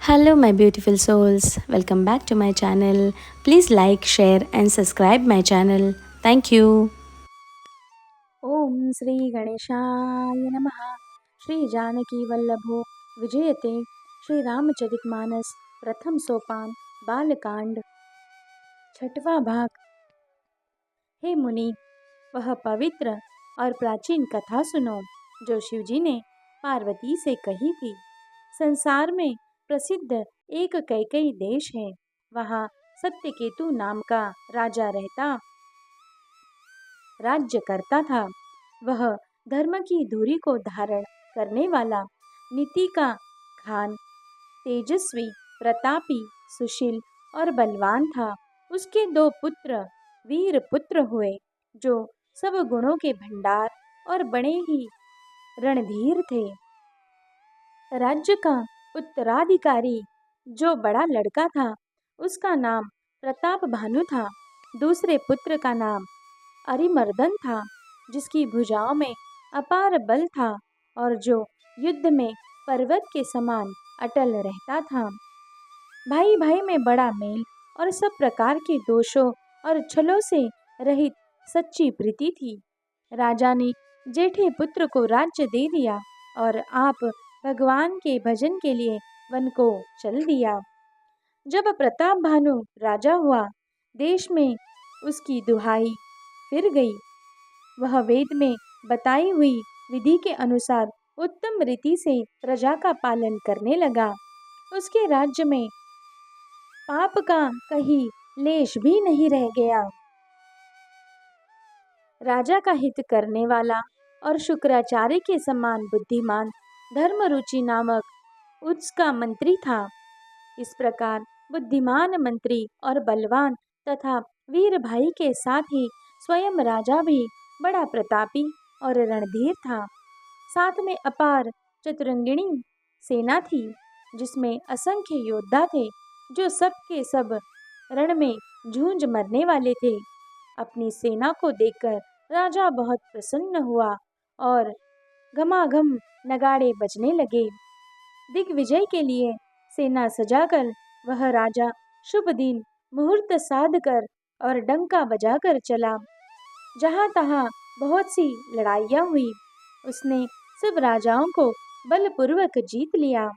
Hello, my beautiful souls. Welcome back to my channel. Please like, share, and subscribe my channel. Thank you. ओम श्री गणेशाय नमः। श्री जानकी वल्लभो विजयते। श्री रामचरितमानस प्रथम सोपान बालकांड छठवां भाग। हे मुनि, वह पवित्र और प्राचीन कथा सुनो जो शिवजी ने पार्वती से कही थी। संसार में प्रसिद्ध एक कैकेयी देश है। वहाँ सत्यकेतु नाम का राजा राज्य करता था। वह धर्म की धुरी को धारण करने वाला, नीति का खान, तेजस्वी, प्रतापी, सुशील और बलवान था। उसके दो पुत्र वीर पुत्र हुए जो सब गुणों के भंडार और बड़े ही रणधीर थे। राज्य का उत्तराधिकारी जो बड़ा लड़का था, उसका नाम प्रताप भानु था। दूसरे पुत्र का नाम अरिमर्दन था, जिसकी भुजाओं में अपार बल था और जो युद्ध में पर्वत के समान अटल रहता था। भाई भाई में बड़ा मेल और सब प्रकार के दोषों और छलों से रहित सच्ची प्रीति थी। राजा ने जेठे पुत्र को राज्य दे दिया और आप भगवान के भजन के लिए वन को चल दिया। जब प्रताप भानु राजा हुआ, देश में उसकी दुहाई फिर गई। वह वेद में बताई हुई विधि के अनुसार उत्तम रीति से प्रजा का पालन करने लगा। उसके राज्य में पाप का कहीं लेश भी नहीं रह गया। राजा का हित करने वाला और शुक्राचार्य के समान बुद्धिमान धर्मरुचि नामक उसका मंत्री था। इस प्रकार बुद्धिमान मंत्री और बलवान तथा वीर भाई के साथ ही स्वयं राजा भी बड़ा प्रतापी और रणधीर था। साथ में अपार चतुरंगिणी सेना थी, जिसमें असंख्य योद्धा थे जो सब के सब रण में जूझ मरने वाले थे। अपनी सेना को देखकर राजा बहुत प्रसन्न हुआ और घमाघम नगाड़े बजने लगे। दिग्विजय के लिए सेना सजाकर वह राजा शुभ दिन मुहूर्त साध कर और डंका बजाकर चला। जहाँ तहाँ बहुत सी लड़ाइयाँ हुई। उसने सब राजाओं को बलपूर्वक जीत लिया।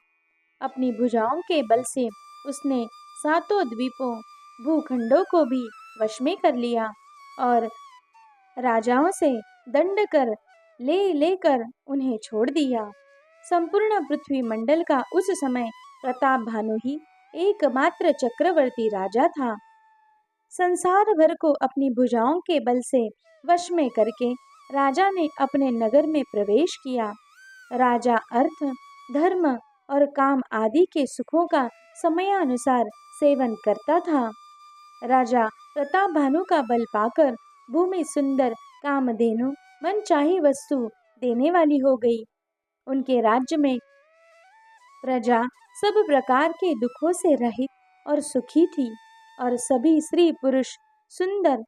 अपनी भुजाओं के बल से उसने सातों द्वीपों भूखंडों को भी वश में कर लिया और राजाओं से दंड कर लेकर उन्हें छोड़ दिया। संपूर्ण पृथ्वी मंडल का उस समय प्रताप भानु ही एकमात्र चक्रवर्ती राजा था। संसार भर को अपनी भुजाओं के बल से वश में करके राजा ने अपने नगर में प्रवेश किया। राजा अर्थ, धर्म और काम आदि के सुखों का समयानुसार सेवन करता था। राजा प्रताप भानु का बल पाकर भूमि सुंदर, कामधेनु, मनचाही वस्तु देने वाली हो गई। उनके राज्य में प्रजा सब प्रकार के दुखों से रहित और सुखी थी और सभी स्त्री पुरुष सुंदर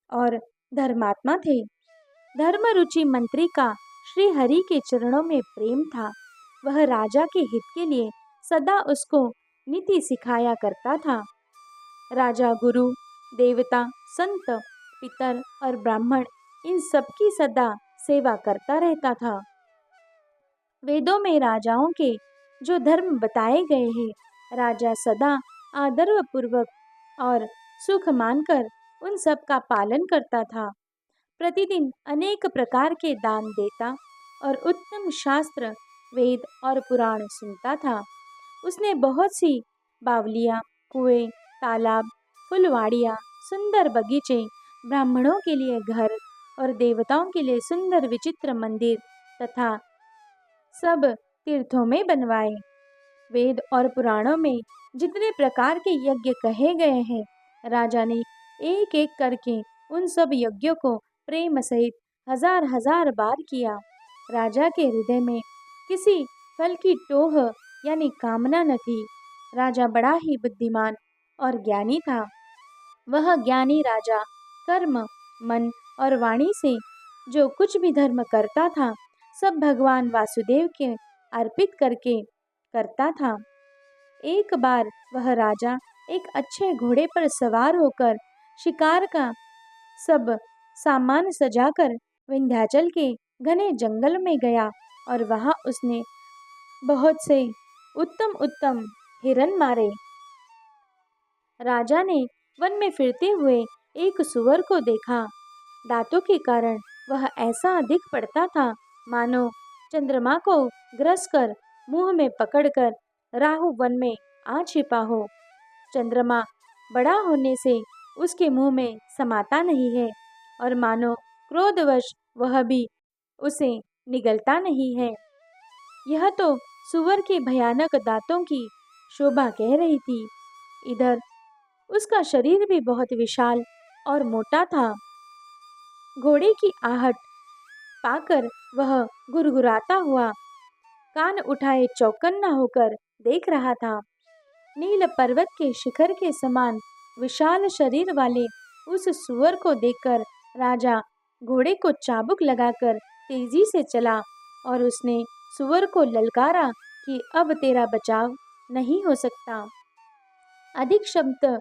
और धर्मात्मा थे। धर्मरुचि मंत्री का श्री हरि के चरणों में प्रेम था। वह राजा के हित के लिए सदा उसको नीति सिखाया करता था। राजा गुरु, देवता, संत, पितर और ब्राह्मण इन सबकी सदा सेवा करता रहता था। वेदों में राजाओं के जो धर्म बताए गए हैं, राजा सदा आदरपूर्वक और सुख मानकर उन सब का पालन करता था। प्रतिदिन अनेक प्रकार के दान देता और उत्तम शास्त्र, वेद और पुराण सुनता था। उसने बहुत सी बावलियाँ, कुएं, तालाब, फुलवाड़ियाँ, सुंदर बगीचे, ब्राह्मणों के लिए घर और देवताओं के लिए सुंदर विचित्र मंदिर तथा सब तीर्थों में बनवाए। वेद और पुराणों में जितने प्रकार के यज्ञ कहे गए हैं, राजा ने एक एक करके उन सब यज्ञों को प्रेम सहित हजार हजार बार किया। राजा के हृदय में किसी फल की टोह यानी कामना न थी। राजा बड़ा ही बुद्धिमान और ज्ञानी था। वह ज्ञानी राजा कर्म, मन और वाणी से जो कुछ भी धर्म करता था, सब भगवान वासुदेव के अर्पित करके करता था। एक बार वह राजा एक अच्छे घोड़े पर सवार होकर शिकार का सब सामान सजाकर विंध्याचल के घने जंगल में गया और वहां उसने बहुत से उत्तम उत्तम हिरन मारे। राजा ने वन में फिरते हुए एक सुअर को देखा। दांतों के कारण वह ऐसा दिख पड़ता था मानो चंद्रमा को ग्रस कर मुंह में पकड़कर राहु वन में आ छिपा हो। चंद्रमा बड़ा होने से उसके मुंह में समाता नहीं है और मानो क्रोधवश वह भी उसे निगलता नहीं है। यह तो सुअर के भयानक दांतों की शोभा कह रही थी। इधर उसका शरीर भी बहुत विशाल और मोटा था। घोड़े की आहट पाकर वह गुरगुराता हुआ कान उठाए चौकन्ना होकर देख रहा था। नील पर्वत के शिखर के समान विशाल शरीर वाले उस सुअर को देखकर राजा घोड़े को चाबुक लगाकर तेजी से चला और उसने सुअर को ललकारा कि अब तेरा बचाव नहीं हो सकता। अधिक शब्द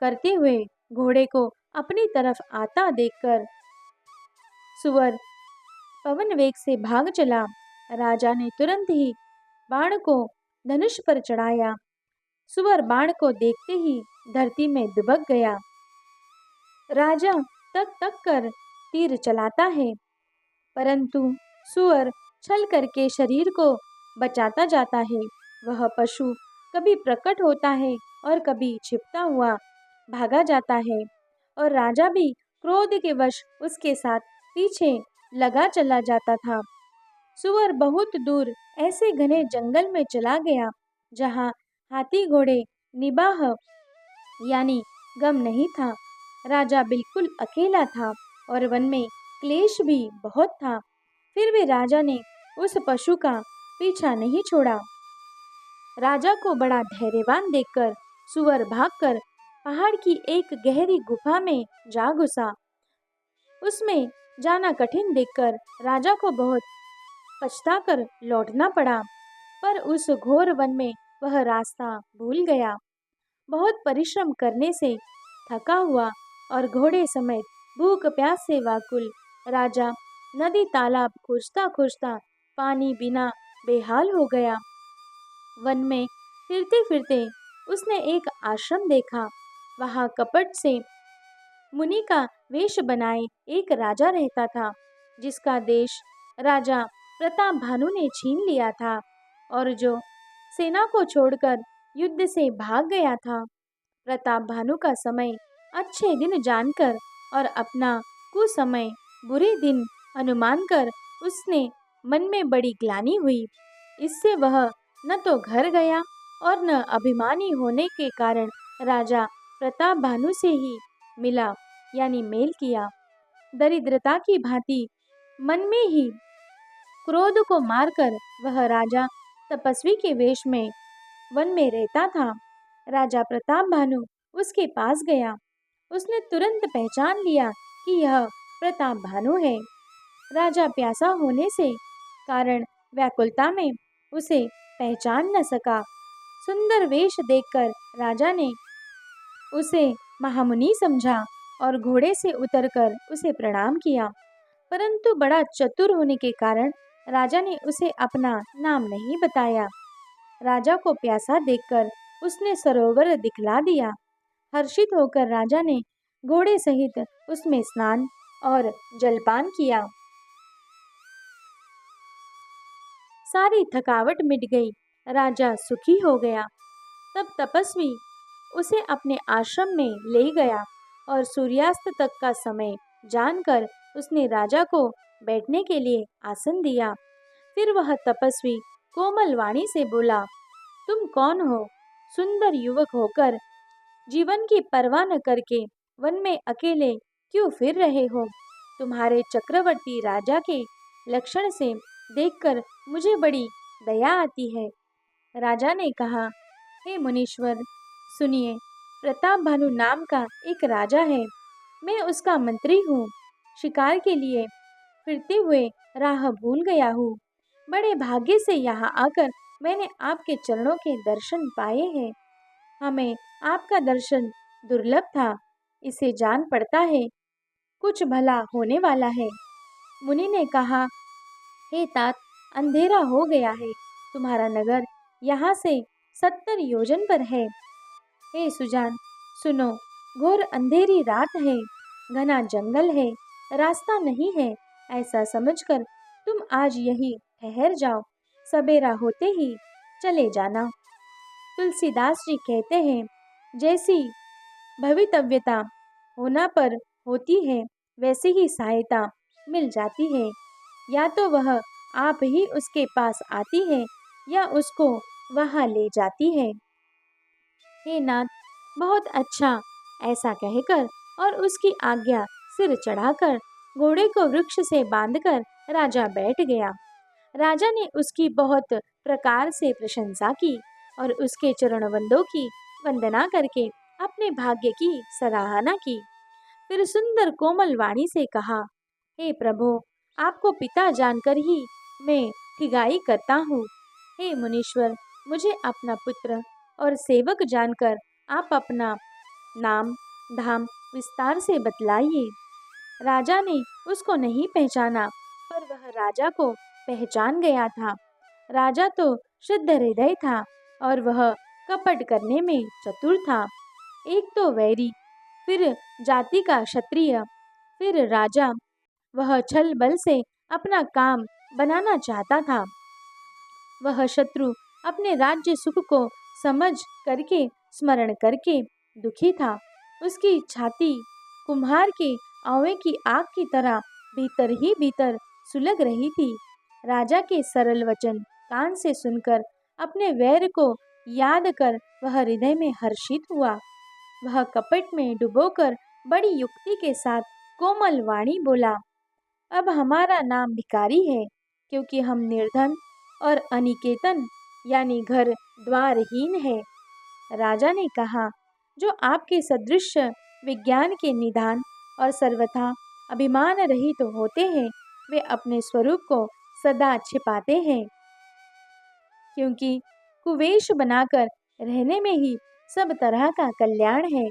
करते हुए घोड़े को अपनी तरफ आता देखकर सुअर पवन वेग से भाग चला। राजा ने तुरंत ही बाण को धनुष पर चढ़ाया। सुअर बाण को देखते ही धरती में दुबक गया। राजा तक तक कर तीर चलाता है, परंतु सुअर छल करके शरीर को बचाता जाता है। वह पशु कभी प्रकट होता है और कभी छिपता हुआ भागा जाता है और राजा भी क्रोध के वश उसके साथ पीछे लगा चला जाता था। सुअर बहुत दूर ऐसे घने जंगल में चला गया जहाँ हाथी घोड़े निबाह यानी गम नहीं था। राजा बिल्कुल अकेला था और वन में क्लेश भी बहुत था। फिर भी राजा ने उस पशु का पीछा नहीं छोड़ा। राजा को बड़ा धैर्यवान देखकर सुअर भागकर पहाड़ की एक गहरी गुफा में जा घुसा। उसमें जाना कठिन देखकर राजा को बहुत पछताकर लौटना पड़ा, पर उस घोर वन में वह रास्ता भूल गया। बहुत परिश्रम करने से थका हुआ और घोड़े समेत भूख प्यास से व्याकुल राजा नदी तालाब खोजता खोजता पानी बिना बेहाल हो गया। वन में फिरते फिरते उसने एक आश्रम देखा। वहां कपट से मुनि का वेश बनाए एक राजा रहता था, जिसका देश राजा प्रताप भानु ने छीन लिया था और जो सेना को छोड़कर युद्ध से भाग गया था। प्रताप भानु का समय अच्छे दिन जानकर और अपना कुसमय बुरे दिन अनुमान कर उसने मन में बड़ी ग्लानि हुई। इससे वह न तो घर गया और न अभिमानी होने के कारण राजा प्रताप भानु से ही मिला यानी मेल किया। दरिद्रता की भांति मन में ही क्रोध को मारकर वह राजा तपस्वी के वेश में वन में रहता था। राजा प्रताप भानु उसके पास गया। उसने तुरंत पहचान लिया कि यह प्रताप भानु है। राजा प्यासा होने से कारण व्याकुलता में उसे पहचान न सका। सुंदर वेश देखकर राजा ने उसे महामुनि समझा और घोड़े से उतरकर उसे प्रणाम किया, परंतु बड़ा चतुर होने के कारण राजा ने उसे अपना नाम नहीं बताया। राजा को प्यासा देखकर उसने सरोवर दिखला दिया। हर्षित होकर राजा ने घोड़े सहित उसमें स्नान और जलपान किया। सारी थकावट मिट गई। राजा सुखी हो गया। तब तपस्वी उसे अपने आश्रम में ले गया और सूर्यास्त तक का समय जानकर उसने राजा को बैठने के लिए आसन दिया। फिर वह तपस्वी कोमल वाणी से बोला, तुम कौन हो? सुंदर युवक होकर जीवन की परवाह न करके वन में अकेले क्यों फिर रहे हो? तुम्हारे चक्रवर्ती राजा के लक्षण से देखकर मुझे बड़ी दया आती है। राजा ने कहा, हे मुनीश्वर, सुनिए, प्रताप भानु नाम का एक राजा है। मैं उसका मंत्री हूँ। शिकार के लिए फिरते हुए राह भूल गया हूँ। बड़े भाग्य से यहाँ आकर मैंने आपके चरणों के दर्शन पाए हैं। हमें आपका दर्शन दुर्लभ था, इसे जान पड़ता है कुछ भला होने वाला है। मुनि ने कहा, हे तात, अंधेरा हो गया है। तुम्हारा नगर यहाँ से 70 योजन पर है। हे सुजान, सुनो, घोर अंधेरी रात है, घना जंगल है, रास्ता नहीं है। ऐसा समझकर तुम आज यही ठहर जाओ, सवेरा होते ही चले जाना। तुलसीदास जी कहते हैं, जैसी भवितव्यता होना पर होती है, वैसी ही सहायता मिल जाती है। या तो वह आप ही उसके पास आती है या उसको वहां ले जाती है। हे नाथ, बहुत अच्छा। ऐसा कहकर और उसकी आज्ञा सिर चढ़ाकर घोड़े को वृक्ष से बांधकर राजा बैठ गया। राजा ने उसकी बहुत प्रकार से प्रशंसा की और उसके चरणवंदों की वंदना करके अपने भाग्य की सराहना की। फिर सुंदर कोमल वाणी से कहा, हे प्रभु, आपको पिता जानकर ही मैं ठिगाई करता हूँ। हे मुनीश्वर, मुझे अपना पुत्र और सेवक जानकर आप अपना नाम धाम विस्तार से बतलाइए। राजा ने उसको नहीं पहचाना, पर वह राजा को पहचान गया था। राजा तो शुद्ध हृदय था और वह कपट करने में चतुर था। एक तो वैरी, फिर जाति का क्षत्रिय, फिर राजा। वह छल बल से अपना काम बनाना चाहता था। वह शत्रु अपने राज्य सुख को समझ करके स्मरण करके दुखी था। उसकी छाती कुम्हार के आवे की आग की तरह भीतर ही भीतर सुलग रही थी। राजा के सरल वचन कान से सुनकर अपने वैर को याद कर वह हृदय में हर्षित हुआ। वह कपट में डुबोकर बड़ी युक्ति के साथ कोमल वाणी बोला, अब हमारा नाम भिखारी है, क्योंकि हम निर्धन और अनिकेतन यानी घर द्वारहीन है। राजा ने कहा, जो आपके सदृश विज्ञान के निधान और सर्वथा अभिमान रहित तो होते हैं, वे अपने स्वरूप को सदा छिपाते हैं, क्योंकि कुवेश बनाकर रहने में ही सब तरह का कल्याण है।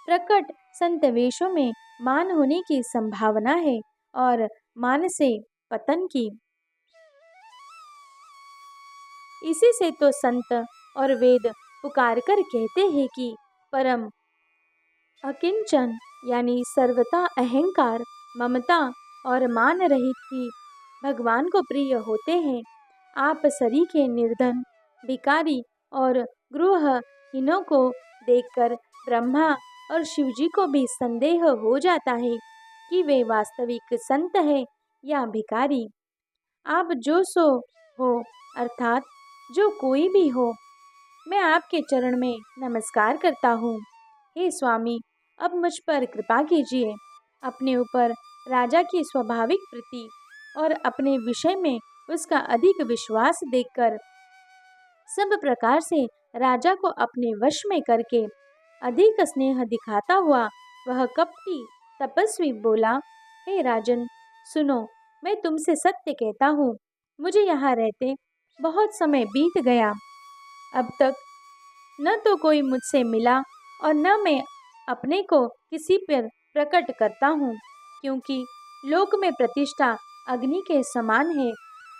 प्रकट संत वेशों में मान होने की संभावना है और मान से पतन की। इसी से तो संत और वेद पुकार कर कहते हैं कि परम अकिंचन यानी सर्वथा अहंकार, ममता और मान रहित ही भगवान को प्रिय होते हैं। आप सरीखे निर्धन, भिखारी और गृहहीनों को देखकर ब्रह्मा और शिवजी को भी संदेह हो जाता है कि वे वास्तविक संत है या भिखारी। आप जो सो हो, अर्थात जो कोई भी हो, मैं आपके चरण में नमस्कार करता हूँ। हे स्वामी, अब मुझ पर कृपा कीजिए। अपने ऊपर राजा की स्वाभाविक प्रीति और अपने विषय में उसका अधिक विश्वास देखकर सब प्रकार से राजा को अपने वश में करके अधिक स्नेह दिखाता हुआ वह कपटी तपस्वी बोला, हे राजन, सुनो, मैं तुमसे सत्य कहता हूँ, मुझे यहाँ रहते बहुत समय बीत गया। अब तक न तो कोई मुझसे मिला और न मैं अपने को किसी पर प्रकट करता हूँ, क्योंकि लोक में प्रतिष्ठा अग्नि के समान है,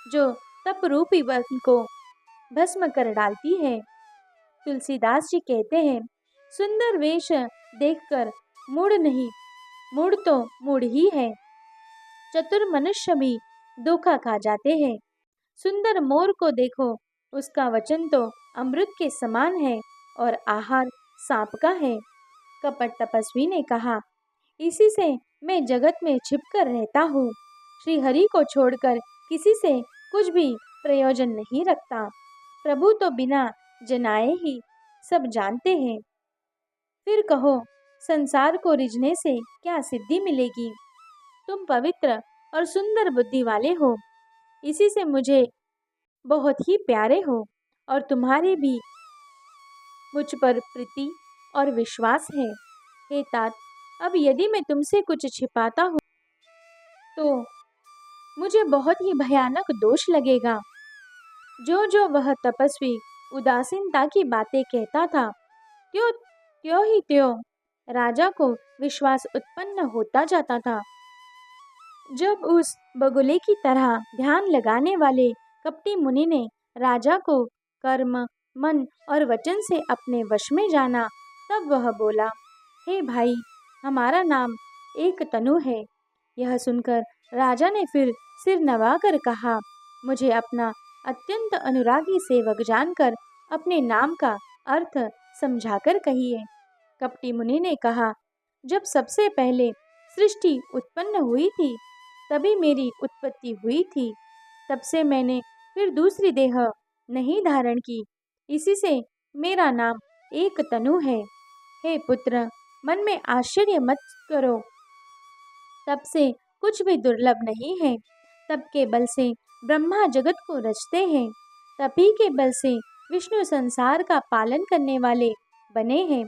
जो तप रूपी वन को भस्म कर डालती है। तुलसीदास जी कहते हैं, सुंदर वेश देखकर मूढ़ नहीं, मूढ़ तो मूढ़ ही है। चतुर मनुष्य भी धोखा खा जाते हैं। सुंदर मोर को देखो, उसका वचन तो अमृत के समान है और आहार सांप का है। कपट तपस्वी ने कहा, इसी से मैं जगत में छिपकर रहता हूँ। श्री हरि को छोड़कर किसी से कुछ भी प्रयोजन नहीं रखता। प्रभु तो बिना जनाए ही सब जानते हैं। फिर कहो, संसार को रिझने से क्या सिद्धि मिलेगी? तुम पवित्र और सुंदर बुद्धि वाले हो, इसी से मुझे बहुत ही प्यारे हो और तुम्हारे भी मुझ पर प्रीति और विश्वास है। हे तात, अब यदि मैं तुमसे कुछ छिपाता हूँ तो मुझे बहुत ही भयानक दोष लगेगा। जो जो वह तपस्वी उदासीनता की बातें कहता था, त्यों त्यों ही त्यों राजा को विश्वास उत्पन्न होता जाता था। जब उस बगुले की तरह ध्यान लगाने वाले कपटी मुनि ने राजा को कर्म, मन और वचन से अपने वश में जाना, तब वह बोला, हे भाई, हमारा नाम एक तनु है। यह सुनकर राजा ने फिर सिर नवाकर कहा, मुझे अपना अत्यंत अनुरागी सेवक जानकर अपने नाम का अर्थ समझाकर कहिए। कपटी मुनि ने कहा, जब सबसे पहले सृष्टि उत्पन्न हुई थी, तभी मेरी उत्पत्ति हुई थी। तब से मैंने फिर दूसरी देह नहीं धारण की। इसी से मेरा नाम एक तनु है। हे पुत्र, मन में आश्चर्य मत करो। तब से कुछ भी दुर्लभ नहीं है। तब के बल से ब्रह्मा जगत को रचते हैं। तभी के बल से विष्णु संसार का पालन करने वाले बने हैं।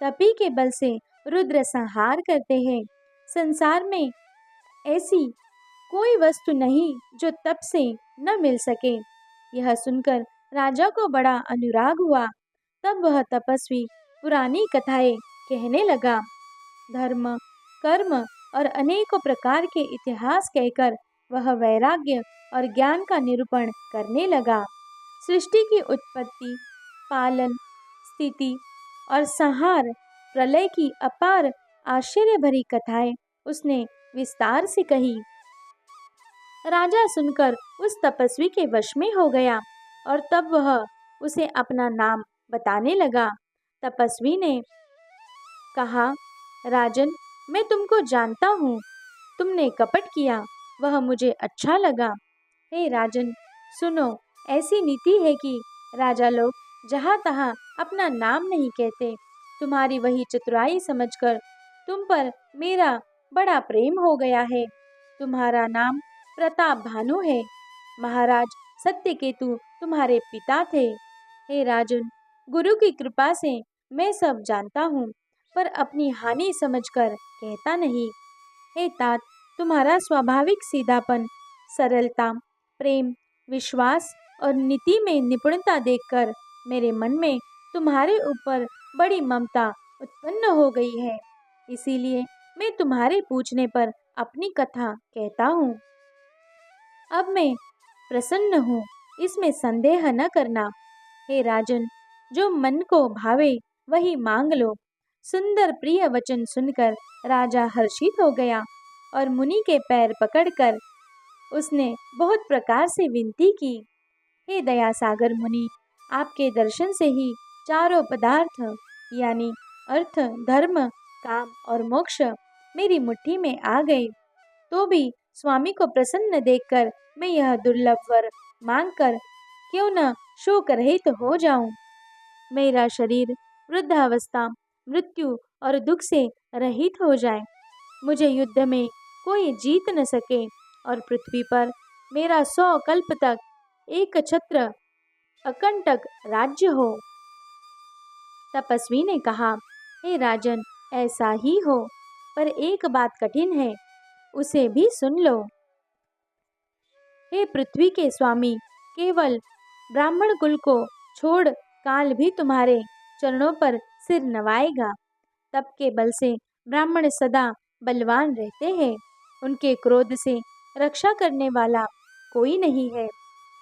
तभी के बल से रुद्र संहार करते हैं। संसार में ऐसी कोई वस्तु नहीं जो तप से न मिल सके। यह सुनकर राजा को बड़ा अनुराग हुआ। तब वह तपस्वी पुरानी कथाएं कहने लगा। धर्म, कर्म और अनेकों प्रकार के इतिहास कहकर वह वैराग्य और ज्ञान का निरूपण करने लगा। सृष्टि की उत्पत्ति, पालन, स्थिति और संहार, प्रलय की अपार आश्चर्य भरी कथाएं उसने विस्तार से कही। राजा सुनकर उस तपस्वी के वश में हो गया और तब वह उसे अपना नाम बताने लगा। तपस्वी ने कहा, राजन, मैं तुमको जानता हूँ। तुमने कपट किया, वह मुझे अच्छा लगा। हे राजन, सुनो, ऐसी नीति है कि राजा लोग जहाँ तहाँ अपना नाम नहीं कहते। तुम्हारी वही चतुराई समझकर तुम पर मेरा बड़ा प्रेम हो गया है। तुम्हारा नाम प्रताप भानु है। महाराज सत्यकेतु तुम्हारे पिता थे। हे राजन, गुरु की कृपा से मैं सब जानता हूँ, पर अपनी हानि समझकर कहता नहीं। हे तात, तुम्हारा स्वाभाविक सीधापन, सरलता, प्रेम, विश्वास और नीति में निपुणता देखकर मेरे मन में तुम्हारे ऊपर बड़ी ममता उत्पन्न हो गई है। इसीलिए मैं तुम्हारे पूछने पर अपनी कथा कहता हूँ। अब मैं प्रसन्न हूँ, इसमें संदेह न करना। हे राजन, जो मन को भावे वही मांग लो। सुंदर प्रिय वचन सुनकर राजा हर्षित हो गया और मुनि के पैर पकड़कर उसने बहुत प्रकार से विनती की। हे दया सागर मुनि, आपके दर्शन से ही चारों पदार्थ यानी अर्थ, धर्म, काम और मोक्ष मेरी मुट्ठी में आ गए। तो भी स्वामी को प्रसन्न देखकर मैं यह दुर्लभ वर मांगकर क्यों न शोक रहित हो जाऊं। मेरा शरीर वृद्धावस्था, मृत्यु और दुख से रहित हो जाए। मुझे युद्ध में कोई जीत न सके और पृथ्वी पर मेरा 100 कल्प तक एक छत्र अकंटक राज्य हो। तपस्वी ने कहा, हे राजन, ऐसा ही हो, पर एक बात कठिन है, उसे भी सुन लो। हे पृथ्वी के स्वामी, केवल ब्राह्मण कुल को छोड़ काल भी तुम्हारे चरणों पर सिर नवाएगा। तप के बल से ब्राह्मण सदा बलवान रहते हैं। उनके क्रोध से रक्षा करने वाला कोई नहीं है।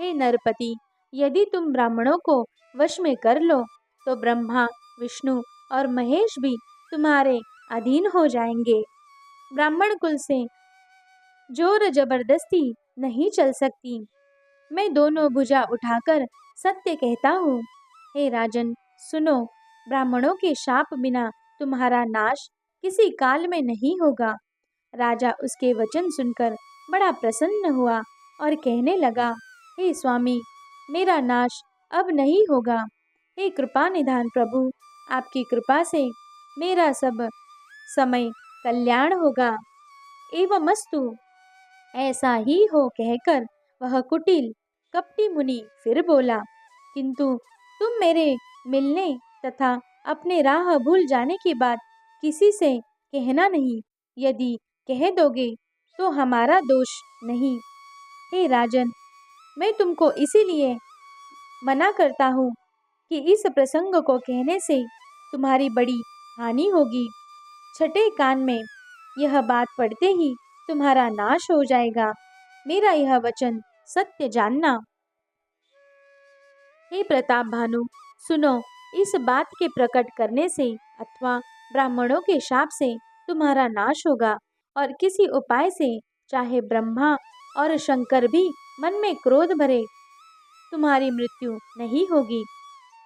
हे नरपति, यदि तुम ब्राह्मणों को वश में कर लो तो ब्रह्मा, विष्णु और महेश भी तुम्हारे अधीन हो जाएंगे। ब्राह्मण कुल से जोर जबरदस्ती नहीं चल सकती। मैं दोनों भुजा उठाकर सत्य कहता हूँ। हे राजन, सुनो, ब्राह्मणों के शाप बिना तुम्हारा नाश किसी काल में नहीं होगा। राजा उसके वचन सुनकर बड़ा प्रसन्न हुआ और कहने लगा, हे स्वामी, मेरा नाश अब नहीं होगा। हे कृपा निधान प्रभु, आपकी कृपा से मेरा सब समय कल्याण होगा। एवमस्तु, ऐसा ही हो कहकर वह कुटिल कपटी मुनि फिर बोला, किंतु तुम मेरे मिलने तथा अपने राह भूल जाने के बाद किसी से कहना नहीं। यदि कह दोगे तो हमारा दोष नहीं। हे राजन, मैं तुमको इसीलिए मना करता हूँ कि इस प्रसंग को कहने से तुम्हारी बड़ी हानि होगी। छठे कान में यह बात पड़ते ही तुम्हारा नाश हो जाएगा। मेरा यह वचन सत्य जानना। हे प्रताप भानु, सुनो, इस बात के प्रकट करने से अथवा ब्राह्मणों के शाप से तुम्हारा नाश होगा और किसी उपाय से चाहे ब्रह्मा और शंकर भी मन में क्रोध भरे तुम्हारी मृत्यु नहीं होगी।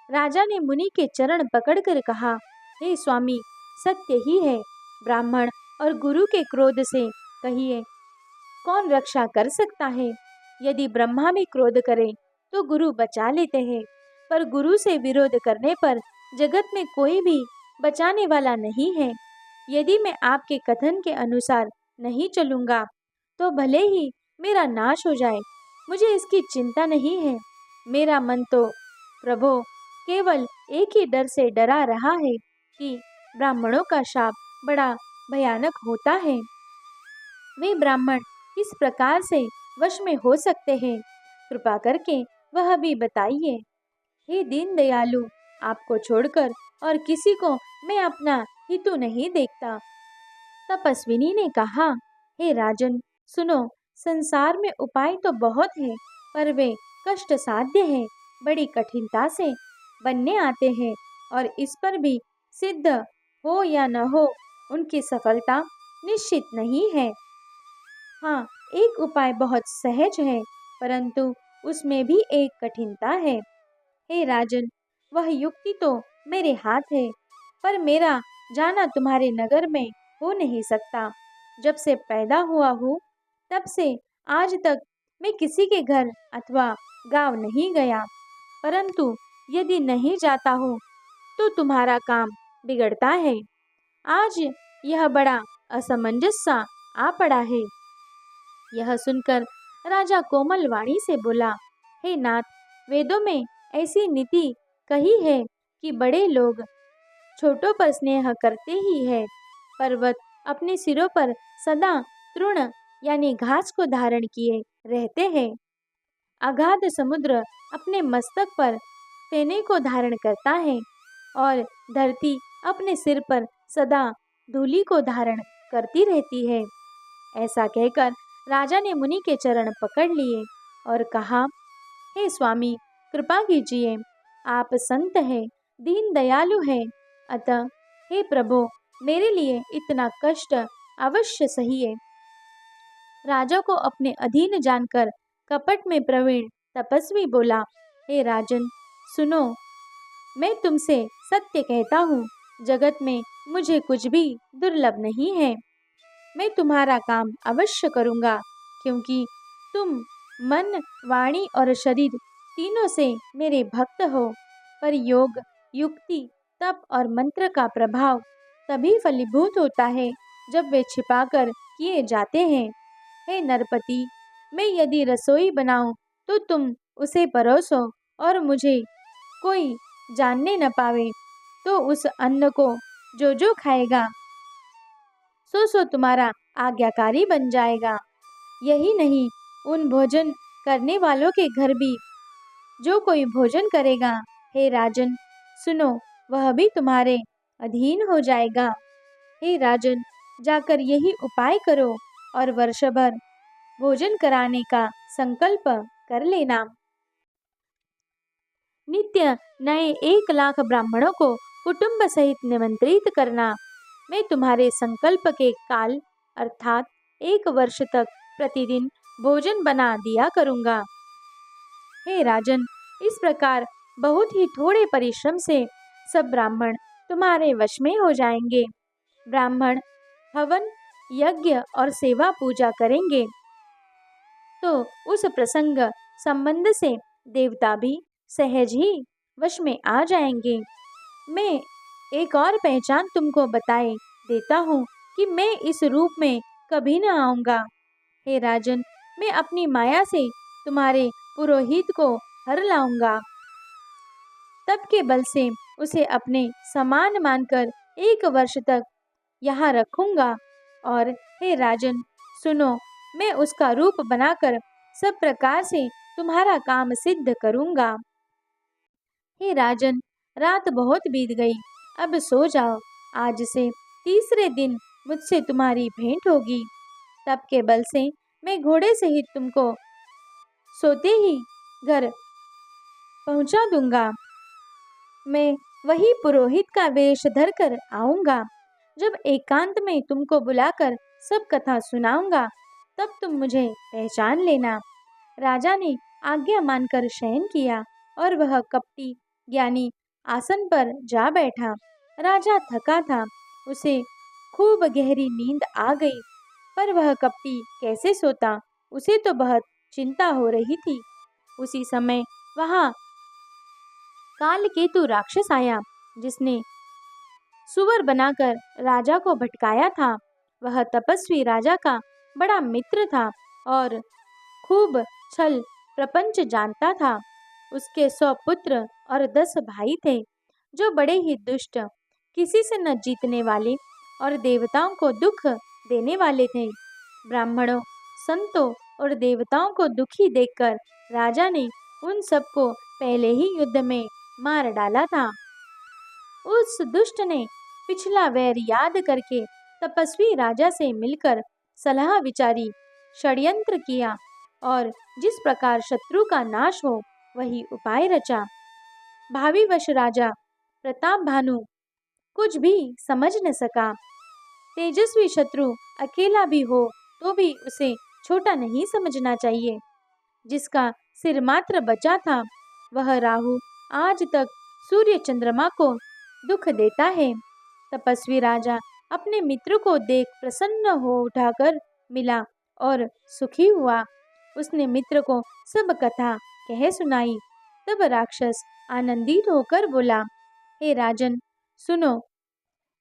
राजा ने मुनि के चरण पकड़कर कहा, हे स्वामी, सत्य ही है। ब्राह्मण और गुरु के क्रोध से कहिए कौन रक्षा कर सकता है। यदि ब्रह्मा भी क्रोध करे तो गुरु बचा लेते हैं, पर गुरु से विरोध करने पर जगत में कोई भी बचाने वाला नहीं है। यदि मैं आपके कथन के अनुसार नहीं चलूंगा तो भले ही मेरा नाश हो जाए, मुझे इसकी चिंता नहीं है। मेरा मन तो प्रभो केवल एक ही डर से डरा रहा है कि ब्राह्मणों का शाप बड़ा भयानक होता है। वे ब्राह्मण किस प्रकार से वश में हो सकते हैं, कृपा करके वह भी बताइए। हे दीन दयालु, आपको छोड़कर और किसी को मैं अपना हितु नहीं देखता। तपस्विनी ने कहा, हे राजन, सुनो, संसार में उपाय तो बहुत हैं, पर वे कष्ट साध्य हैं, बड़ी कठिनता से बनने आते हैं और इस पर भी सिद्ध हो या न हो उनकी सफलता निश्चित नहीं है। हाँ, एक उपाय बहुत सहज है, परंतु उसमें भी एक कठिनता है। हे राजन, वह युक्ति तो मेरे हाथ है, पर मेरा जाना तुम्हारे नगर में हो नहीं सकता। जब से पैदा हुआ हूँ तब से आज तक मैं किसी के घर अथवा गांव नहीं गया, परंतु यदि नहीं जाता हूँ तो तुम्हारा काम बिगड़ता है। आज यह बड़ा असमंजस सा आ पड़ा है। यह सुनकर राजा कोमल वाणी से बोला, हे नाथ, वेदों में ऐसी नीति कही है कि बड़े लोग छोटों पर स्नेह करते ही है। पर्वत अपने सिरों पर सदा तृण यानी घास को धारण किए रहते हैं। अगाध समुद्र अपने मस्तक पर फेने को धारण करता है और धरती अपने सिर पर सदा धूलि को धारण करती रहती है। ऐसा कहकर राजा ने मुनि के चरण पकड़ लिए और कहा, हे स्वामी, कृपा कीजिए, आप संत हैं, दीन दयालु हैं, अतः हे प्रभु, मेरे लिए इतना कष्ट अवश्य सहिए। राजा को अपने अधीन जानकर कपट में प्रवीण तपस्वी बोला, हे राजन, सुनो, मैं तुमसे सत्य कहता हूँ, जगत में मुझे कुछ भी दुर्लभ नहीं है। मैं तुम्हारा काम अवश्य करूँगा, क्योंकि तुम मन, वाणी और शरीर तीनों से मेरे भक्त हो। पर योग, युक्ति, तप और मंत्र का प्रभाव तभी फलीभूत होता है जब वे छिपाकर किए जाते हैं। हे नरपति, मैं यदि रसोई बनाऊं तो तुम उसे परोसो और मुझे कोई जानने न पावे, तो उस अन्न को जो जो खाएगा सो सो तुम्हारा आज्ञाकारी बन जाएगा। यही नहीं, उन भोजन करने वालों के घर भी जो कोई भोजन करेगा, हे राजन, सुनो, वह भी तुम्हारे अधीन हो जाएगा। हे राजन, जाकर यही उपाय करो और वर्ष भर भोजन कराने का संकल्प कर लेना। नित्य नए 1 लाख ब्राह्मणों को कुटुंब सहित निमंत्रित करना। मैं तुम्हारे संकल्प के काल अर्थात 1 वर्ष तक प्रतिदिन भोजन बना दिया करूँगा। हे राजन, इस प्रकार बहुत ही थोड़े परिश्रम से सब ब्राह्मण तुम्हारे वश में हो जाएंगे। ब्राह्मण हवन, यज्ञ और सेवा पूजा करेंगे तो उस प्रसंग संबंध से देवता भी सहज ही वश में आ जाएंगे। मैं एक और पहचान तुमको बताए देता हूँ कि मैं इस रूप में कभी न आऊँगा। हे राजन, मैं अपनी माया से तुम्हारे पुरोहित को हर लाऊंगा। तप के बल से उसे अपने समान मानकर 1 वर्ष तक यहाँ रखूंगा। और हे राजन, सुनो, मैं उसका रूप बनाकर सब प्रकार से तुम्हारा काम सिद्ध करूंगा। हे राजन, रात बहुत बीत गई, अब सो जाओ। आज से तीसरे दिन मुझसे तुम्हारी भेंट होगी। तप के बल से मैं घोड़े सहित तुमको सोते ही घर पहुंचा दूंगा। मैं वही पुरोहित का वेश धरकर आऊंगा। जब एकांत में तुमको बुलाकर सब कथा सुनाऊंगा, तब तुम मुझे पहचान लेना। राजा ने आज्ञा मानकर शयन किया और वह कपटी ज्ञानी आसन पर जा बैठा। राजा थका था, उसे खूब गहरी नींद आ गई, पर वह कपटी कैसे सोता, उसे तो बहुत चिंता हो रही थी। उसी समय वहां कालकेतु राक्षस आया, जिसने सुअर बनाकर राजा को भटकाया था। वह तपस्वी राजा का बड़ा मित्र था और खूब छल प्रपंच जानता था। उसके 100 पुत्र और 10 भाई थे, जो बड़े ही दुष्ट, किसी से न जीतने वाले और देवताओं को दुख देने वाले थे। ब्राह्मणों, संतों और देवताओं को दुखी देखकर राजा ने उन सबको पहले ही युद्ध में मार डाला था। उस दुष्ट ने पिछला वैर याद करके तपस्वी राजा से मिलकर सलाह विचारी, षड्यंत्र किया और जिस प्रकार शत्रु का नाश हो वही उपाय रचा। भाविवश राजा प्रताप भानु कुछ भी समझ न सका। तेजस्वी शत्रु अकेला भी हो तो भी उसे छोटा नहीं समझना चाहिए। जिसका सिर मात्र बचा था, वह राहु आज तक सूर्य चंद्रमा को दुख देता है। तपस्वी राजा अपने मित्र को देख प्रसन्न हो उठाकर मिला और सुखी हुआ। उसने मित्र को सब कथा कह सुनाई। तब राक्षस आनंदित होकर बोला, हे राजन, सुनो,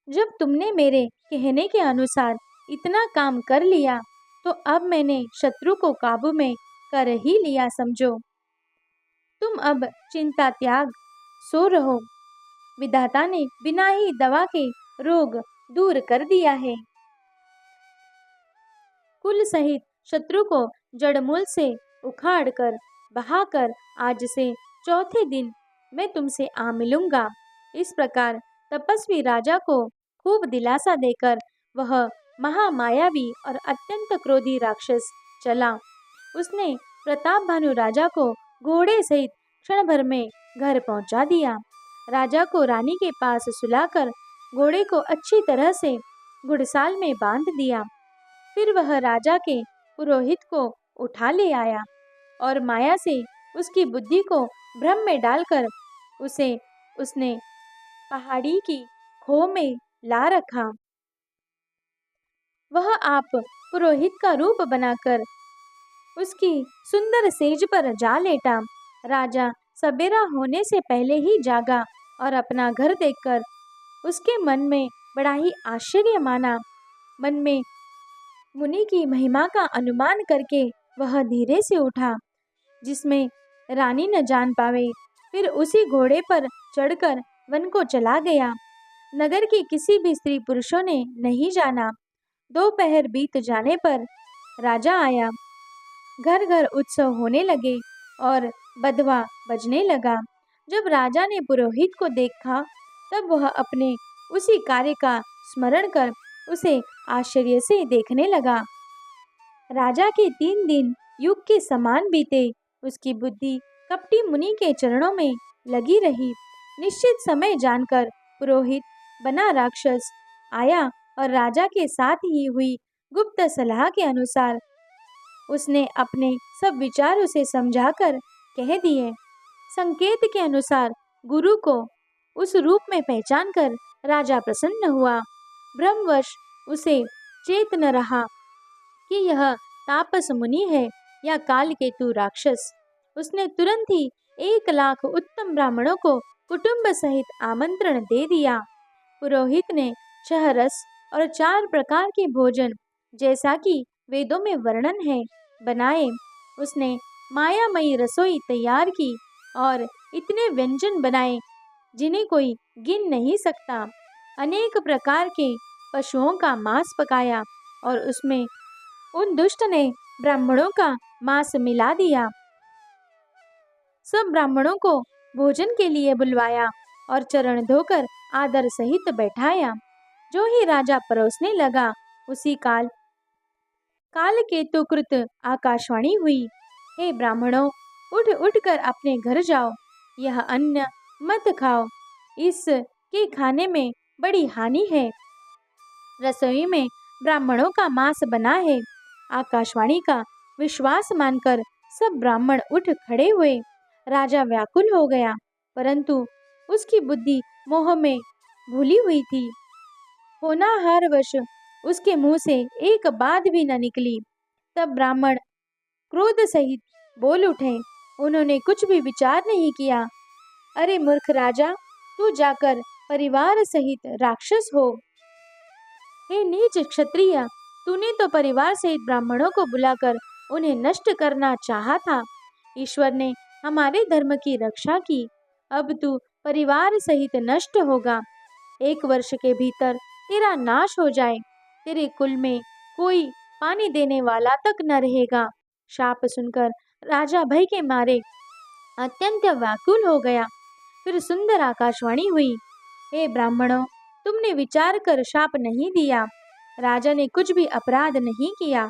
जब तुमने मेरे कहने के अनुसार इतना काम कर लिया, तो अब मैंने शत्रु को काबू में कर ही लिया समझो। तुम अब चिंता त्याग सो रहो। विधाता ने बिना ही दवा के रोग दूर कर दिया है। कुल सहित शत्रु को जड़मूल से उखाड़ कर बहाकर आज से चौथे दिन मैं तुमसे आ मिलूंगा। इस प्रकार तपस्वी राजा को खूब दिलासा देकर वह महामायावी और अत्यंत क्रोधी राक्षस चला। उसने प्रताप भानु राजा को घोड़े सहित क्षण भर में घर पहुंचा दिया। राजा को रानी के पास सुलाकर घोड़े को अच्छी तरह से घुड़साल में बांध दिया। फिर वह राजा के पुरोहित को उठा ले आया और माया से उसकी बुद्धि को भ्रम में डालकर उसे उसने पहाड़ी की खो में ला रखा। वह आप पुरोहित का रूप बनाकर उसकी सुंदर सेज पर जा लेटा। राजा सबेरा होने से पहले ही जागा और अपना घर देखकर उसके मन में बड़ा ही आश्चर्य माना। मन में मुनि की महिमा का अनुमान करके वह धीरे से उठा, जिसमें रानी न जान पावे। फिर उसी घोड़े पर चढ़कर वन को चला गया। नगर के किसी भी स्त्री पुरुषों ने नहीं जाना। दोपहर बीत जाने पर राजा आया। घर घर उत्सव होने लगे और बधवा बजने लगा। जब राजा ने पुरोहित को देखा, तब वह अपने उसी कार्य का स्मरण कर उसे आश्चर्य से देखने लगा। राजा के 3 दिन युग के समान बीते। उसकी बुद्धि कपटी मुनि के चरणों में लगी रही। निश्चित समय जानकर पुरोहित बना राक्षस आया और राजा के साथ ही हुई गुप्त सलाह के अनुसार उसने अपने सब विचार उसे समझाकर कह दिए। संकेत के अनुसार गुरु को उस रूप में पहचान कर राजा प्रसन्न हुआ। ब्रह्मवश उसे चेत न रहा कि यह तापस मुनि है या कालकेतु राक्षस। उसने तुरंत ही 1 लाख उत्तम ब्राह्मणों को कुटुंब सहित आमंत्रण दे दिया। पुरोहित ने 6 रस और 4 प्रकार के भोजन, जैसा कि वेदों में वर्णन है, बनाए। उसने मायामयी रसोई तैयार की और इतने व्यंजन बनाए जिन्हें कोई गिन नहीं सकता। अनेक प्रकार के पशुओं का मांस पकाया और उसमें उन दुष्ट ने ब्राह्मणों का मांस मिला दिया। सब ब्राह्मणों को भोजन के लिए बुलवाया और चरण धोकर आदर सहित बैठाया। जो ही राजा परोसने लगा, उसी काल केतु कृत आकाशवाणी हुई। हे ब्राह्मणों, उठ उठ कर अपने घर जाओ, यह अन्न मत खाओ, इसके खाने में बड़ी हानि है। रसोई में ब्राह्मणों का मांस बना है। आकाशवाणी का विश्वास मानकर सब ब्राह्मण उठ खड़े हुए। राजा व्याकुल हो गया, परंतु उसकी बुद्धि मोह में भूली हुई थी। होनाहारवश उसके मुंह से एक बात भी न निकली। तब ब्राह्मण क्रोध सहित बोल उठे। उन्होंने कुछ भी विचार नहीं किया। अरे मूर्ख राजा, तू जाकर परिवार सहित राक्षस हो। हे नीच क्षत्रिय, तूने तो परिवार सहित ब्राह्मणों को बुलाकर उन्हें नष्ट करना चाहा था। ईश्वर ने हमारे धर्म की रक्षा की, अब तू परिवार सहित नष्ट होगा। 1 वर्ष के भीतर तेरा नाश हो जाए। तेरे कुल में कोई पानी देने वाला तक न रहेगा। शाप सुनकर राजा भय के मारे अत्यंत व्याकुल हो गया। फिर सुंदर आकाशवाणी हुई। हे ब्राह्मणों, तुमने विचार कर शाप नहीं दिया। राजा ने कुछ भी अपराध नहीं किया।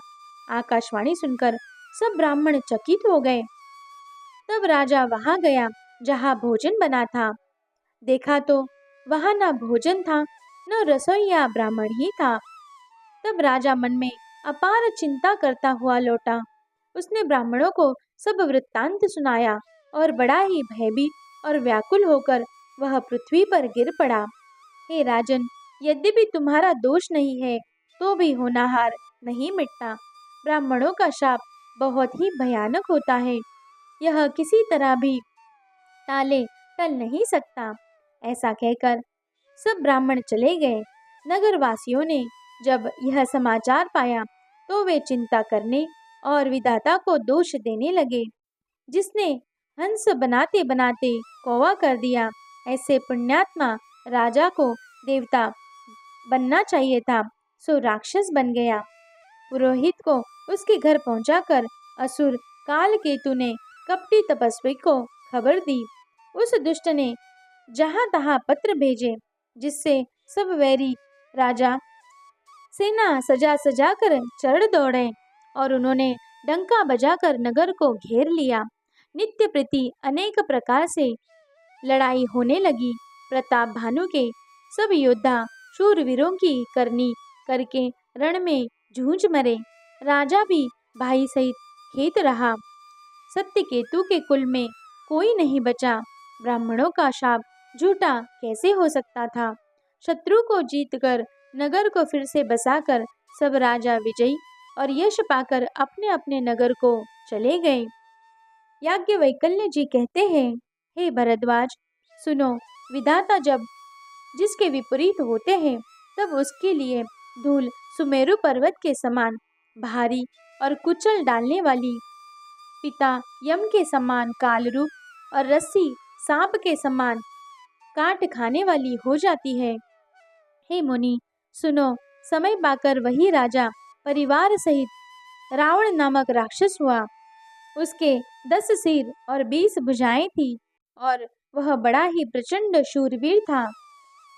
आकाशवाणी सुनकर सब ब्राह्मण चकित हो गए। तब राजा वहां गया जहां भोजन बना था। देखा तो वहां न भोजन था, न रसोइया ब्राह्मण ही था। तब राजा मन में अपार चिंता करता हुआ लौटा। उसने ब्राह्मणों को सब वृत्तांत सुनाया और बड़ा ही भयभीत और व्याकुल होकर वह पृथ्वी पर गिर पड़ा। हे राजन, यद्यपि तुम्हारा दोष नहीं है, तो भी होनहार नहीं मिटता। ब्राह्मणों का शाप बहुत ही भयानक होता है। यह किसी तरह भी टाले टल नहीं सकता। ऐसा कहकर सब ब्राह्मण चले गए। नगरवासियों ने जब यह समाचार पाया, तो वे चिंता करने और विधाता को दोष देने लगे। जिसने हंस बनाते बनाते कौवा कर दिया, ऐसे पुण्यात्मा राजा को देवता बनना चाहिए था, सो राक्षस बन गया। पुरोहित को उसके घर पहुंचाकर असुर कालकेतु ने कपटी तपस्वी को खबर दी। उस दुष्ट ने जहां तहां पत्र भेजे, जिससे सब वैरी राजा सेना सजा सजा कर चढ़ दौड़े और उन्होंने डंका बजाकर नगर को घेर लिया। नित्य प्रति अनेक प्रकार से लड़ाई होने लगी। प्रताप भानु के सब योद्धा शूरवीरों की करनी करके रण में जूझ मरे। राजा भी भाई सहित खेत रहा। सत्यकेतु के कुल में कोई नहीं बचा। ब्राह्मणों का शाप झूठा कैसे हो सकता था। शत्रु को जीतकर नगर को फिर से बसाकर सब राजा विजयी और यश पाकर अपने अपने नगर को चले गए। याज्ञवल्क्य जी कहते हैं, हे भरद्वाज, सुनो, विधाता जब जिसके विपरीत होते हैं, तब उसके लिए धूल सुमेरु पर्वत के समान भारी और कुचल डालने वाली, पिता यम के समान काल रूप और रस्सी सांप के समान काट खाने वाली हो जाती है। हे मुनि, सुनो, समय पाकर वही राजा परिवार सहित रावण नामक राक्षस हुआ। उसके 10 सिर और 20 भुजाएं थी और वह बड़ा ही प्रचंड शूरवीर था।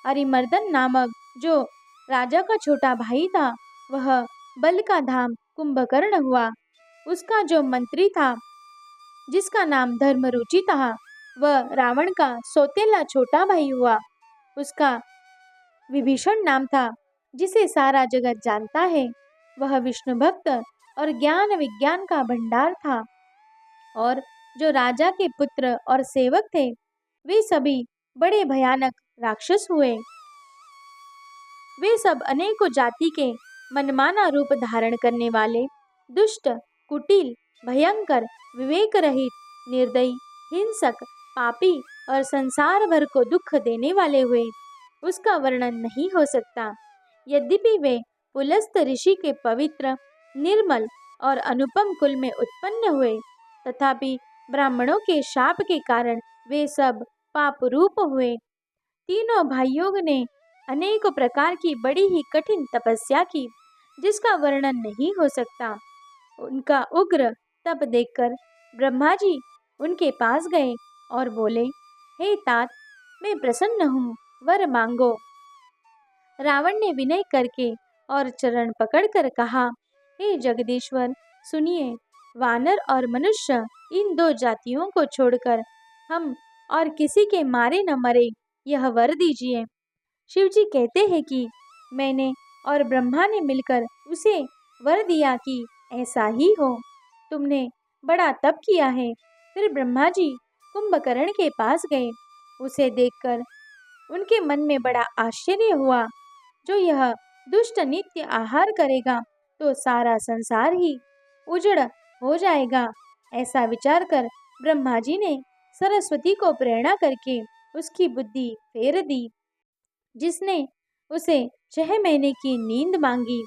अरिमर्दन नामक जो राजा का छोटा भाई था, वह बल का धाम कुंभकर्ण हुआ। उसका जो मंत्री था, जिसका नाम धर्मरुचि था, वह रावण का सौतेला छोटा भाई हुआ। उसका विभीषण नाम था, जिसे सारा जगत जानता है। वह विष्णु भक्त और ज्ञान विज्ञान का भंडार था। और जो राजा के पुत्र और सेवक थे, वे सभी बड़े भयानक राक्षस हुए। वे सब अनेकों जाति के मनमाना रूप धारण करने वाले, दुष्ट, कुटिल, भयंकर, विवेक रहित, निर्दयी, हिंसक, पापी और संसार भर को दुख देने वाले हुए। उसका वर्णन नहीं हो सकता। यद्यपि वे पुलस्त ऋषि के पवित्र, निर्मल और अनुपम कुल में उत्पन्न हुए, तथापि ब्राह्मणों के शाप के कारण वे सब पाप रूप हुए। तीनों भाइयों ने अनेक प्रकार की बड़ी ही कठिन तपस्या की, जिसका वर्णन नहीं हो सकता। उनका उग्र तप देखकर ब्रह्मा जी उनके पास गए और बोले, हे तात, मैं प्रसन्न हूँ, वर मांगो। रावण ने विनय करके और चरण पकड़कर कहा, हे जगदीश्वर, सुनिए, वानर और मनुष्य इन दो जातियों को छोड़कर हम और किसी के मारे न मरे, यह वर दीजिए। शिवजी कहते हैं कि मैंने और ब्रह्मा ने मिलकर उसे वर दिया कि ऐसा ही हो। तुमने बड़ा तप किया है। फिर ब्रह्मा जी कुंभकर्ण के पास गए। उसे देखकर उनके मन में बड़ा आश्चर्य हुआ। जो यह दुष्ट नित्य आहार करेगा तो सारा संसार ही उजड़ हो जाएगा। ऐसा विचार कर ब्रह्मा जी ने सरस्वती को प्रेरणा करके उसकी बुद्धि फेर दी, जिसने उसे 6 महीने की नींद मांगी।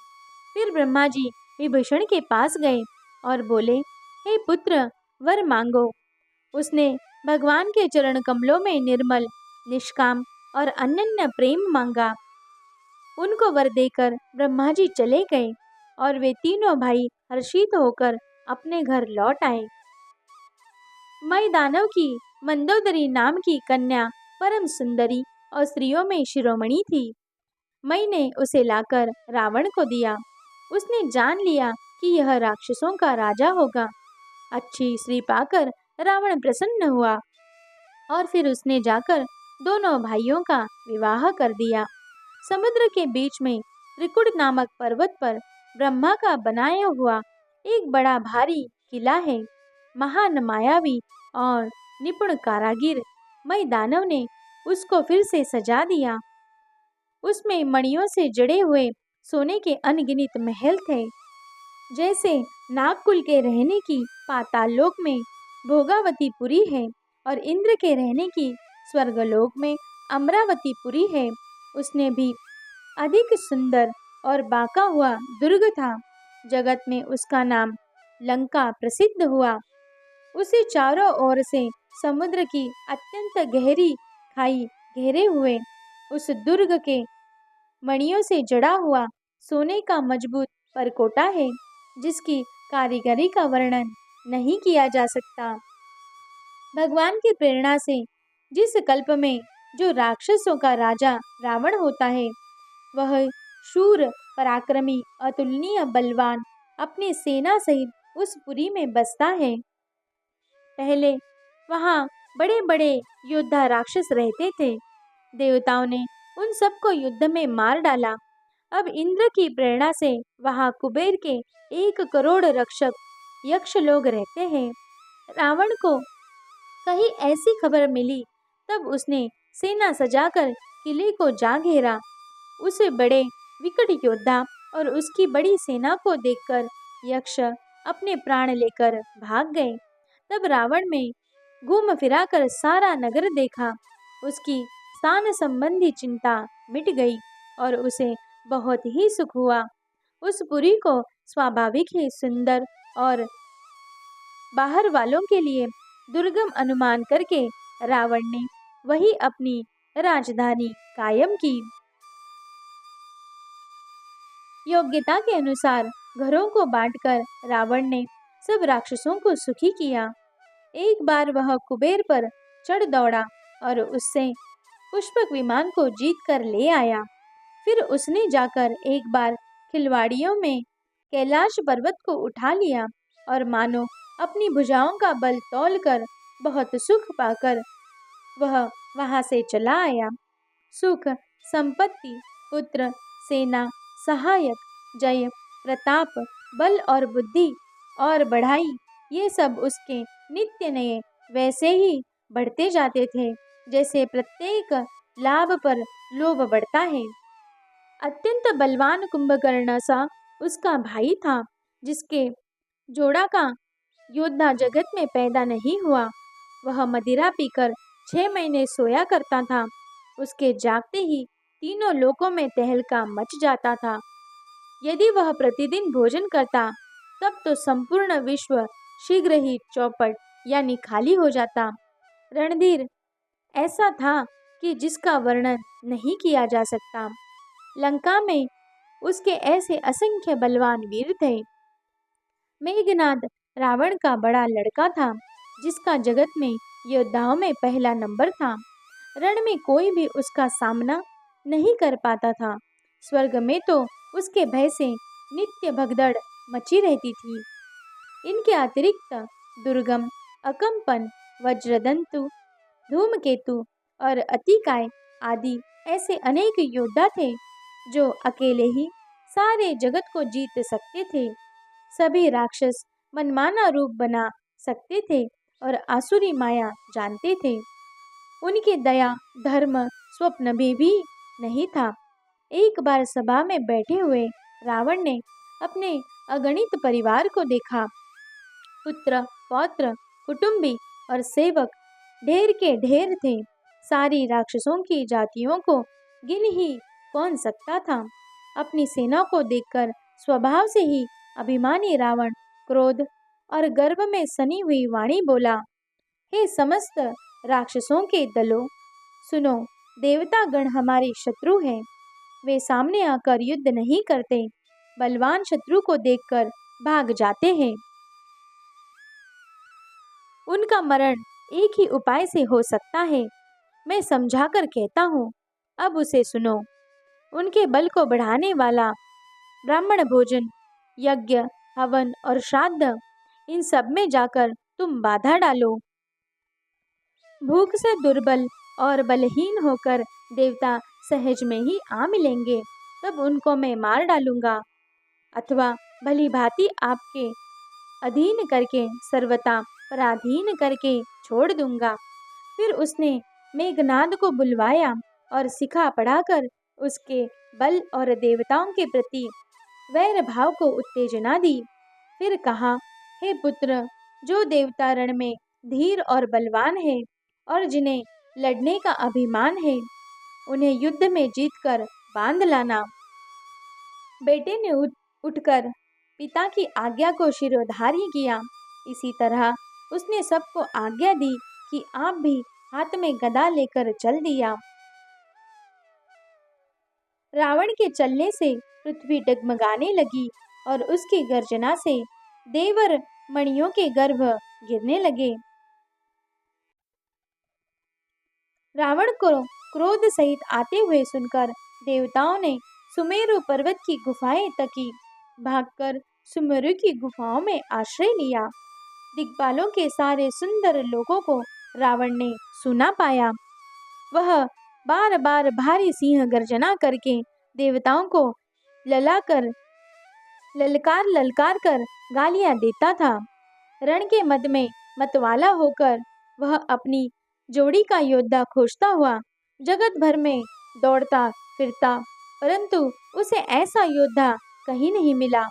फिर ब्रह्मा जी विभीषण के पास गए और बोले, हे पुत्र, वर मांगो। उसने भगवान के चरण कमलों में निर्मल, निष्काम और अनन्य प्रेम मांगा। उनको वर देकर ब्रह्मा जी चले गए और वे तीनों भाई हर्षित होकर अपने घर लौट आए। मई दानव की मंदोदरी नाम की कन्या परम सुंदरी और स्त्रियों में शिरोमणि थी। मई ने उसे लाकर रावण को दिया। उसने जान लिया कि यह राक्षसों का राजा होगा। अच्छी स्त्री पाकर रावण प्रसन्न हुआ और फिर उसने जाकर दोनों भाइयों का विवाह कर दिया। समुद्र के बीच में त्रिकुट नामक पर्वत पर ब्रह्मा का बनाया हुआ एक बड़ा भारी किला है। महान मायावी और निपुण कारागिर मई दानव ने उसको फिर से सजा दिया। उसमें मणियों से जड़े हुए सोने के अनगिनत महल थे। जैसे नागकुल के रहने की पाताललोक में भोगावतीपुरी है और इंद्र के रहने की स्वर्गलोक में अमरावतीपुरी है, उसने भी अधिक सुंदर और बांका हुआ दुर्ग था। जगत में उसका नाम लंका प्रसिद्ध हुआ। उसे चारों ओर से समुद्र की अत्यंत गहरी खाई घेरे हुए उस दुर्ग के मणियों से जड़ा हुआ सोने का मजबूत परकोटा है, जिसकी कारीगरी का वर्णन नहीं किया जा सकता। भगवान की प्रेरणा से जिस कल्प में जो राक्षसों का राजा रावण होता है, वह शूर, पराक्रमी, अतुलनीय बलवान अपनी सेना सहित उस पुरी में बसता है। पहले वहाँ बड़े बड़े योद्धा राक्षस रहते थे। देवताओं ने उन सबको युद्ध में मार डाला। अब इंद्र की प्रेरणा से वहाँ कुबेर के 1 करोड़ रक्षक यक्ष लोग रहते हैं। रावण को कहीं ऐसी खबर मिली, तब उसने सेना सजाकर किले को जा घेरा। उसे बड़े विकट योद्धा और उसकी बड़ी सेना को देखकर यक्ष अपने प्राण लेकर भाग गए। तब रावण में घूम फिरा कर सारा नगर देखा। उसकी स्थान संबंधी चिंता मिट गई और उसे बहुत ही सुख हुआ। उस पुरी को स्वाभाविक ही सुंदर और बाहर वालों के लिए दुर्गम अनुमान करके रावण ने वही अपनी राजधानी कायम की। योग्यता के अनुसार घरों को बांटकर रावण ने सब राक्षसों को सुखी किया। एक बार वह कुबेर पर चढ़ दौड़ा और उससे पुष्पक विमान को जीत कर ले आया। फिर उसने जाकर एक बार खिलवाड़ियों में कैलाश पर्वत को उठा लिया और मानो अपनी भुजाओं का बल तौलकर बहुत सुख पाकर वह वहां से चला आया। सुख, संपत्ति, पुत्र, सेना, सहायक, जय, प्रताप, बल और बुद्धि और बढ़ाई, ये सब उसके नित्य नए वैसे ही बढ़ते जाते थे जैसे प्रत्येक लाभ पर लोभ बढ़ता है। अत्यंत बलवान कुंभकर्ण सा उसका भाई था, जिसके जोड़ा का योद्धा जगत में पैदा नहीं हुआ। वह मदिरा पीकर 6 महीने सोया करता था। उसके जागते ही तीनों लोकों में तहलका मच जाता था। यदि वह प्रतिदिन भोजन करता, तब तो संपूर्ण विश्व शीघ्र ही चौपट यानी खाली हो जाता। रणधीर ऐसा था कि जिसका वर्णन नहीं किया जा सकता। लंका में उसके ऐसे असंख्य बलवान वीर थे। मेघनाद रावण का बड़ा लड़का था, जिसका जगत में योद्धाओं में पहला नंबर था। रण में कोई भी उसका सामना नहीं कर पाता था। स्वर्ग में तो उसके भय से नित्य भगदड़ मची रहती थी। इनके अतिरिक्त दुर्गम, अकंपन, वज्रदंतु, धूमकेतु और अतिकाय आदि ऐसे अनेक योद्धा थे जो अकेले ही सारे जगत को जीत सकते थे। सभी राक्षस मनमाना रूप बना सकते थे और आसुरी माया जानते थे। उनके दया धर्म स्वप्न भी नहीं था। एक बार सभा में बैठे हुए रावण ने अपने अगणित परिवार को देखा। पुत्र, पौत्र, कुटुंबी और सेवक ढेर के ढेर थे। सारी राक्षसों की जातियों को गिन ही कौन सकता था। अपनी सेना को देखकर स्वभाव से ही अभिमानी रावण क्रोध और गर्व में सनी हुई वाणी बोला, हे समस्त राक्षसों के दलों, सुनो, देवता गण हमारे शत्रु हैं। वे सामने आकर युद्ध नहीं करते, बलवान शत्रु को देखकर भाग जाते हैं। उनका मरण एक ही उपाय से हो सकता है। मैं समझाकर कहता हूँ, अब उसे सुनो। उनके बल को बढ़ाने वाला ब्राह्मण भोजन, यज्ञ, हवन और श्राद्ध, इन सब में जाकर तुम बाधा डालो। भूख से दुर्बल और बलहीन होकर देवता सहज में ही आ मिलेंगे, तब उनको मैं मार डालूंगा, अथवा भली भांति आपके अधीन करके सर्वथा पराधीन करके छोड़ दूंगा। फिर उसने मेघनाद को बुलवाया और शिखा पढ़ाकर उसके बल और देवताओं के प्रति वैर भाव को उत्तेजना दी। फिर कहा, हे पुत्र, जो देवता रण में धीर और बलवान है और जिन्हें लड़ने का अभिमान है, उन्हें युद्ध में जीतकर बांध लाना। बेटे ने उठकर पिता की आज्ञा को शिरोधार्य किया। इसी तरह उसने सबको आज्ञा दी कि आप भी हाथ में गदा लेकर चल दिया। रावण के चलने से पृथ्वी डगमगाने लगी और उसकी गर्जना से देवर मणियों के गर्भ गिरने लगे। रावण को क्रोध सहित आते हुए सुनकर देवताओं ने सुमेरु पर्वत की गुफाएं तकी। भागकर सुमेरु की गुफाओं में आश्रय लिया। दिक्पालों के सारे सुंदर लोगों को रावण ने सुना पाया। वह बार बार भारी सिंह गर्जना करके देवताओं को ललकार ललकार कर गालियां देता था। रण के मध्य में मतवाला होकर वह अपनी जोड़ी का योद्धा खोजता हुआ जगत भर में दौड़ता फिरता, परंतु उसे ऐसा योद्धा कहीं नहीं मिला।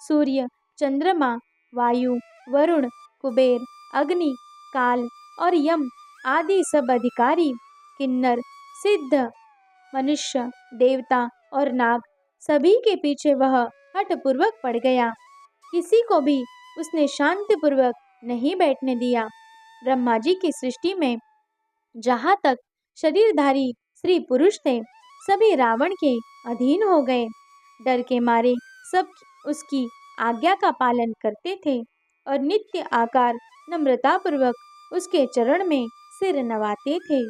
सूर्य, चंद्रमा, वायु, वरुण, कुबेर, अग्नि, काल और यम आदि सब अधिकारी, किन्नर, सिद्ध, मनुष्य, देवता और नाग, सभी के पीछे वह हठपूर्वक पड़ गया। किसी को भी उसने शांतिपूर्वक नहीं बैठने दिया। ब्रह्मा जी की सृष्टि में जहाँ तक शरीरधारी स्त्री पुरुष थे, सभी रावण के अधीन हो गए। डर के मारे सब उसकी आज्ञा का पालन करते थे और नित्य आकार नम्रतापूर्वक उसके चरण में सिर नवाते थे।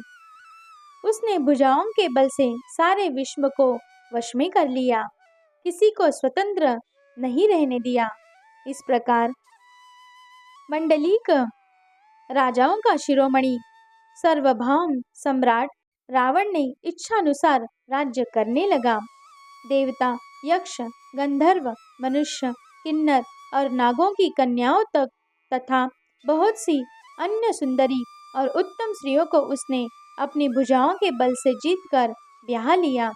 उसने भुजाओं के बल से सारे विश्व को वश में कर लिया, किसी को स्वतंत्र नहीं रहने दिया। इस प्रकार मंडलीक राजाओं का शिरोमणि सार्वभौम सम्राट रावण ने इच्छानुसार राज्य करने लगा। देवता, यक्ष, गंधर्व, मनुष्य, किन्नर और नागों की कन्याओं तक तथा बहुत सी अन्य सुंदरी और उत्तम स्त्रियों को उसने अपनी भुजाओं के बल से जीतकर ब्याह लिया।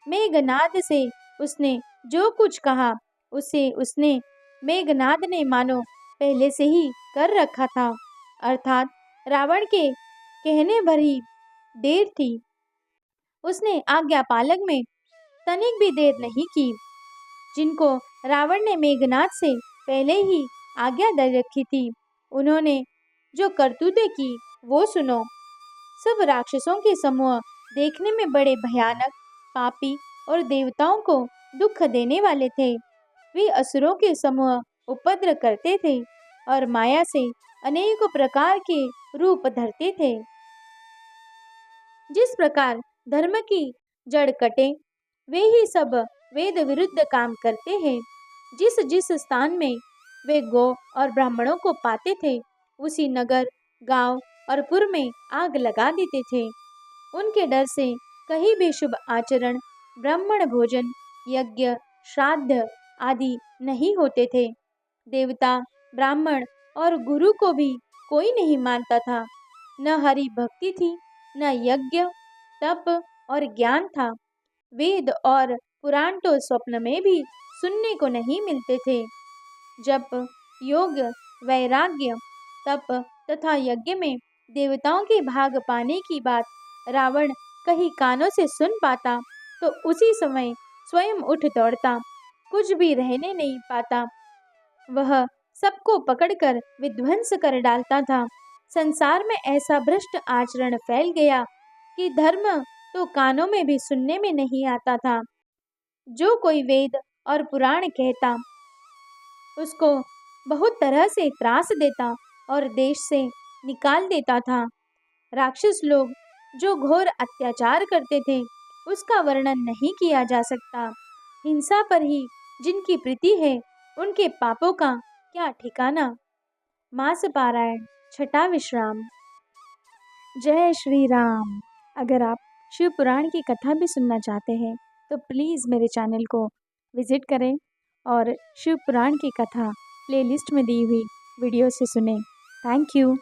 मेघनाद से उसने जो कुछ कहा, उसे उसने मेघनाद ने मानो पहले से ही कर रखा था, अर्थात रावण के कहने भर ही देर थी। उसने आज्ञा पालन में तनिक भी देर नहीं की। जिनको रावण ने मेघनाद से पहले ही आज्ञा दे रखी थी, उन्होंने जो करतूतें की वो सुनो। सब राक्षसों के समूह देखने में बड़े भयानक, पापी और देवताओं को दुख देने वाले थे। वे असुरों के समूह उपद्रव करते थे और माया से अनेकों प्रकार के रूप धरते थे। जिस प्रकार धर्म की जड़ कटे, वे ही सब वेद विरुद्ध काम करते हैं। जिस जिस स्थान में वे गौ और ब्राह्मणों को पाते थे, उसी नगर, गांव और पुर में आग लगा देते थे। उनके डर से कहीं भी शुभ आचरण, ब्राह्मण भोजन, यज्ञ, श्राद्ध आदि नहीं होते थे। देवता, ब्राह्मण और गुरु को भी कोई नहीं मानता था। न हरि भक्ति थी, न यज्ञ, तप और ज्ञान था। वेद और पुराण तो स्वप्न में भी सुनने को नहीं मिलते थे। जप, योग, वैराग्य, तप तथा यज्ञ में देवताओं के भाग पाने की बात रावण कहीं कानों से सुन पाता तो उसी समय स्वयं उठ दौड़ता, कुछ भी रहने नहीं पाता। वह सबको पकड़कर विध्वंस कर डालता था। संसार में ऐसा भ्रष्ट आचरण फैल गया कि धर्म तो कानों में भी सुनने में नहीं आता था। जो कोई वेद और पुराण कहता, उसको बहुत तरह से त्रास देता और देश से निकाल देता था। राक्षस लोग जो घोर अत्याचार करते थे, उसका वर्णन नहीं किया जा सकता। हिंसा पर ही जिनकी प्रीति है, उनके पापों का क्या ठिकाना। मास पारायण, छठा विश्राम। जय श्री राम। अगर आप शिव पुराण की कथा भी सुनना चाहते हैं तो प्लीज़ मेरे चैनल को विज़िट करें और शिव पुराण की कथा प्लेलिस्ट में दी हुई वीडियो से सुनें। Thank you.